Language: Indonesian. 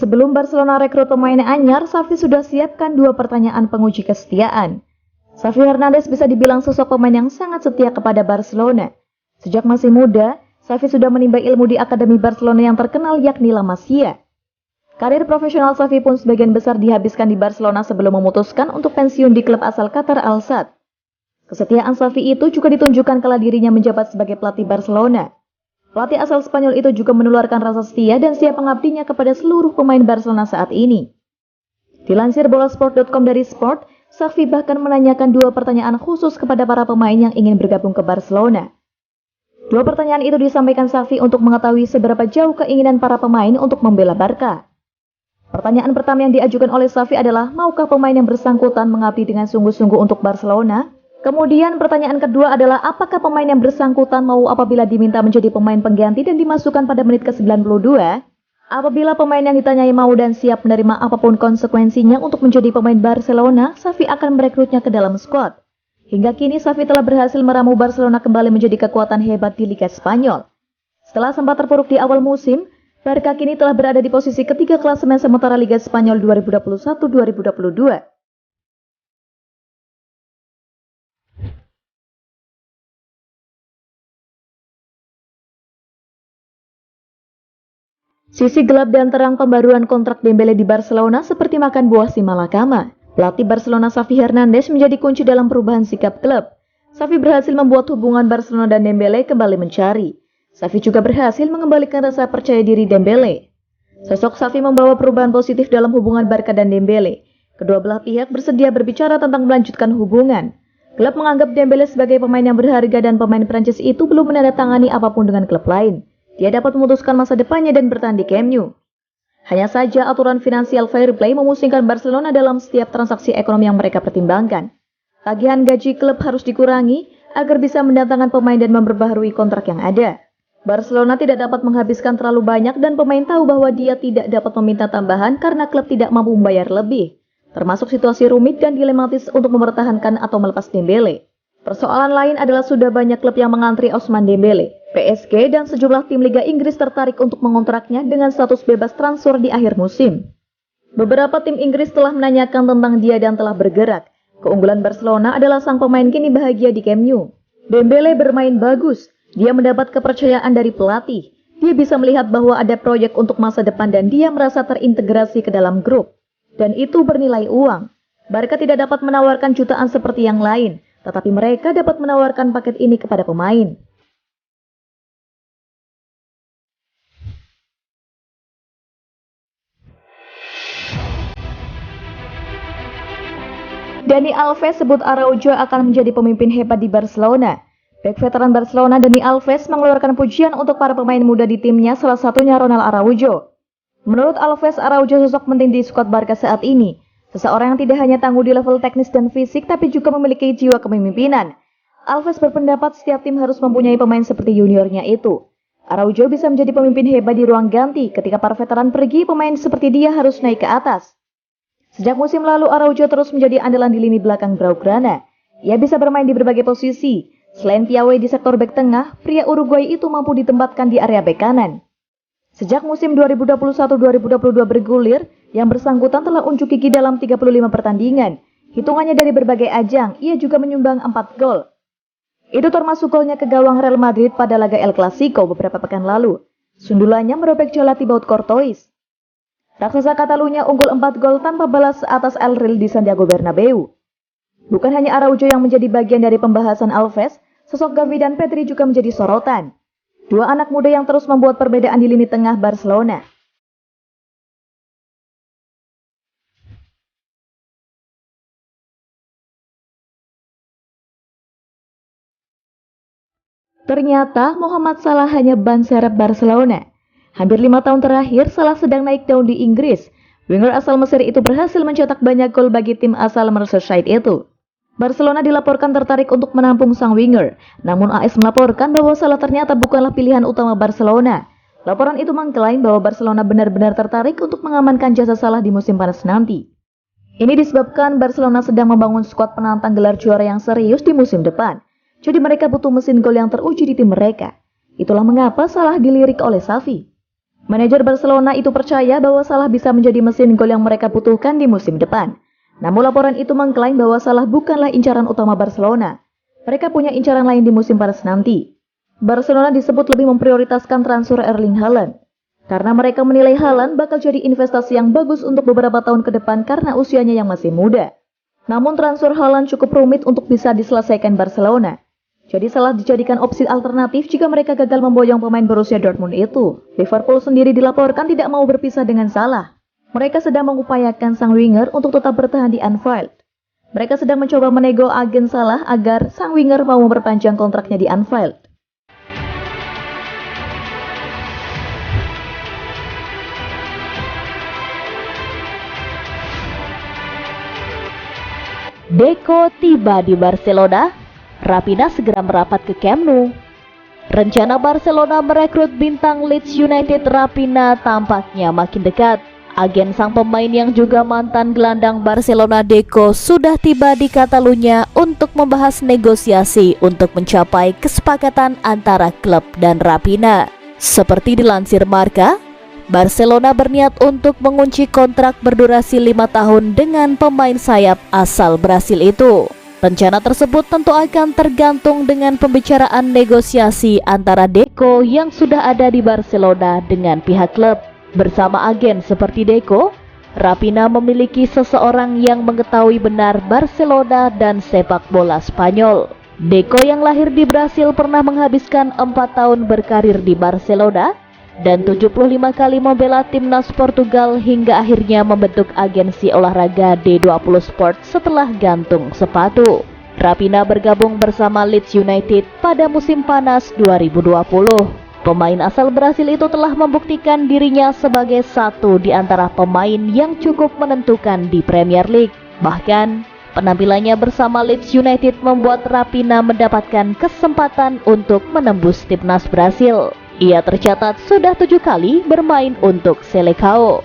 Sebelum Barcelona rekrut pemain anyar, Xavi sudah siapkan 2 pertanyaan penguji kesetiaan. Xavi Hernandez bisa dibilang sosok pemain yang sangat setia kepada Barcelona. Sejak masih muda, Xavi sudah menimba ilmu di Akademi Barcelona yang terkenal yakni La Masia. Karir profesional Xavi pun sebagian besar dihabiskan di Barcelona sebelum memutuskan untuk pensiun di klub asal Qatar Al Sadd. Kesetiaan Xavi itu juga ditunjukkan kala dirinya menjabat sebagai pelatih Barcelona. Pelatih asal Spanyol itu juga menularkan rasa setia dan siap mengabdinya kepada seluruh pemain Barcelona saat ini. Dilansir bolasport.com dari Sport, Xavi bahkan menanyakan 2 pertanyaan khusus kepada para pemain yang ingin bergabung ke Barcelona. 2 pertanyaan itu disampaikan Xavi untuk mengetahui seberapa jauh keinginan para pemain untuk membela Barca. Pertanyaan pertama yang diajukan oleh Xavi adalah, maukah pemain yang bersangkutan mengabdi dengan sungguh-sungguh untuk Barcelona? Kemudian pertanyaan kedua adalah, apakah pemain yang bersangkutan mau apabila diminta menjadi pemain pengganti dan dimasukkan pada menit ke-92? Apabila pemain yang ditanyai mau dan siap menerima apapun konsekuensinya untuk menjadi pemain Barcelona, Xavi akan merekrutnya ke dalam skuad. Hingga kini Xavi telah berhasil meramu Barcelona kembali menjadi kekuatan hebat di Liga Spanyol. Setelah sempat terpuruk di awal musim, Barca kini telah berada di posisi ketiga klasemen sementara Liga Spanyol 2021-2022. Sisi gelap dan terang pembaruan kontrak Dembele di Barcelona seperti makan buah si malakama. Pelatih Barcelona Xavi Hernandez menjadi kunci dalam perubahan sikap klub. Xavi berhasil membuat hubungan Barcelona dan Dembele kembali mencari. Xavi juga berhasil mengembalikan rasa percaya diri Dembele. Sosok Xavi membawa perubahan positif dalam hubungan Barca dan Dembele. Kedua belah pihak bersedia berbicara tentang melanjutkan hubungan. Klub menganggap Dembele sebagai pemain yang berharga dan pemain Prancis itu belum menandatangani apapun dengan klub lain. Dia dapat memutuskan masa depannya dan bertahan di Camp Nou. Hanya saja aturan finansial fair play memusingkan Barcelona dalam setiap transaksi ekonomi yang mereka pertimbangkan. Tagihan gaji klub harus dikurangi agar bisa mendatangkan pemain dan memperbaharui kontrak yang ada. Barcelona tidak dapat menghabiskan terlalu banyak dan pemain tahu bahwa dia tidak dapat meminta tambahan karena klub tidak mampu membayar lebih. Termasuk situasi rumit dan dilematis untuk mempertahankan atau melepas Dembele. Persoalan lain adalah sudah banyak klub yang mengantri Ousmane Dembele. PSG dan sejumlah tim Liga Inggris tertarik untuk mengontraknya dengan status bebas transfer di akhir musim. Beberapa tim Inggris telah menanyakan tentang dia dan telah bergerak. Keunggulan Barcelona adalah sang pemain kini bahagia di Camp Nou. Dembele bermain bagus. Dia mendapat kepercayaan dari pelatih. Dia bisa melihat bahwa ada proyek untuk masa depan dan dia merasa terintegrasi ke dalam grup. Dan itu bernilai uang. Barca tidak dapat menawarkan jutaan seperti yang lain, tetapi mereka dapat menawarkan paket ini kepada pemain. Dani Alves sebut Araujo akan menjadi pemimpin hebat di Barcelona. Bek veteran Barcelona Dani Alves mengeluarkan pujian untuk para pemain muda di timnya, salah satunya Ronald Araujo. Menurut Alves, Araujo sosok penting di skuad Barca saat ini. Seseorang yang tidak hanya tangguh di level teknis dan fisik, tapi juga memiliki jiwa kepemimpinan. Alves berpendapat setiap tim harus mempunyai pemain seperti juniornya itu. Araujo bisa menjadi pemimpin hebat di ruang ganti. Ketika para veteran pergi, pemain seperti dia harus naik ke atas. Sejak musim lalu, Araujo terus menjadi andalan di lini belakang Blaugrana. Ia bisa bermain di berbagai posisi. Selain piawai di sektor bek tengah, pria Uruguay itu mampu ditempatkan di area bek kanan. Sejak musim 2021-2022 bergulir, yang bersangkutan telah unjuk gigi dalam 35 pertandingan. Hitungannya dari berbagai ajang, ia juga menyumbang 4 gol. Itu termasuk golnya ke gawang Real Madrid pada laga El Clasico beberapa pekan lalu. Sundulannya merobek jala Thibaut Courtois. Raksasa Catalunya unggul 4 gol tanpa balas atas El Real di Santiago Bernabeu. Bukan hanya Araujo yang menjadi bagian dari pembahasan Alves, sosok Gavi dan Pedri juga menjadi sorotan. Dua anak muda yang terus membuat perbedaan di lini tengah Barcelona. Ternyata Mohamed Salah hanya ban serep Barcelona. Hampir 5 tahun terakhir, Salah sedang naik daun di Inggris. Winger asal Mesir itu berhasil mencetak banyak gol bagi tim asal Merseyside itu. Barcelona dilaporkan tertarik untuk menampung sang winger, namun AS melaporkan bahwa Salah ternyata bukanlah pilihan utama Barcelona. Laporan itu mengklaim bahwa Barcelona benar-benar tertarik untuk mengamankan jasa Salah di musim panas nanti. Ini disebabkan Barcelona sedang membangun skuad penantang gelar juara yang serius di musim depan. Jadi mereka butuh mesin gol yang teruji di tim mereka. Itulah mengapa Salah dilirik oleh Xavi. Manajer Barcelona itu percaya bahwa Salah bisa menjadi mesin gol yang mereka butuhkan di musim depan. Namun laporan itu mengklaim bahwa Salah bukanlah incaran utama Barcelona. Mereka punya incaran lain di musim panas nanti. Barcelona disebut lebih memprioritaskan transfer Erling Haaland. Karena mereka menilai Haaland bakal jadi investasi yang bagus untuk beberapa tahun ke depan karena usianya yang masih muda. Namun transfer Haaland cukup rumit untuk bisa diselesaikan Barcelona. Jadi Salah dijadikan opsi alternatif jika mereka gagal memboyong pemain Borussia Dortmund itu. Liverpool sendiri dilaporkan tidak mau berpisah dengan Salah. Mereka sedang mengupayakan sang winger untuk tetap bertahan di Anfield. Mereka sedang mencoba menego agen Salah agar sang winger mau memperpanjang kontraknya di Anfield. Deco tiba di Barcelona, Raphinha segera merapat ke Camp Nou. Rencana Barcelona merekrut bintang Leeds United Raphinha tampaknya makin dekat. Agen sang pemain yang juga mantan gelandang Barcelona Deco sudah tiba di Catalunya untuk membahas negosiasi untuk mencapai kesepakatan antara klub dan Raphinha. Seperti dilansir Marca, Barcelona berniat untuk mengunci kontrak berdurasi 5 tahun dengan pemain sayap asal Brasil itu. Rencana tersebut tentu akan tergantung dengan pembicaraan negosiasi antara Deco yang sudah ada di Barcelona dengan pihak klub. Bersama agen seperti Deco, Raphinha memiliki seseorang yang mengetahui benar Barcelona dan sepak bola Spanyol. Deco yang lahir di Brasil pernah menghabiskan 4 tahun berkarir di Barcelona dan 75 kali membela timnas Portugal hingga akhirnya membentuk agensi olahraga D20 Sport setelah gantung sepatu. Raphinha bergabung bersama Leeds United pada musim panas 2020. Pemain asal Brasil itu telah membuktikan dirinya sebagai satu di antara pemain yang cukup menentukan di Premier League. Bahkan, penampilannya bersama Leeds United membuat Raphinha mendapatkan kesempatan untuk menembus timnas Brasil. Ia tercatat sudah 7 kali bermain untuk Seleção.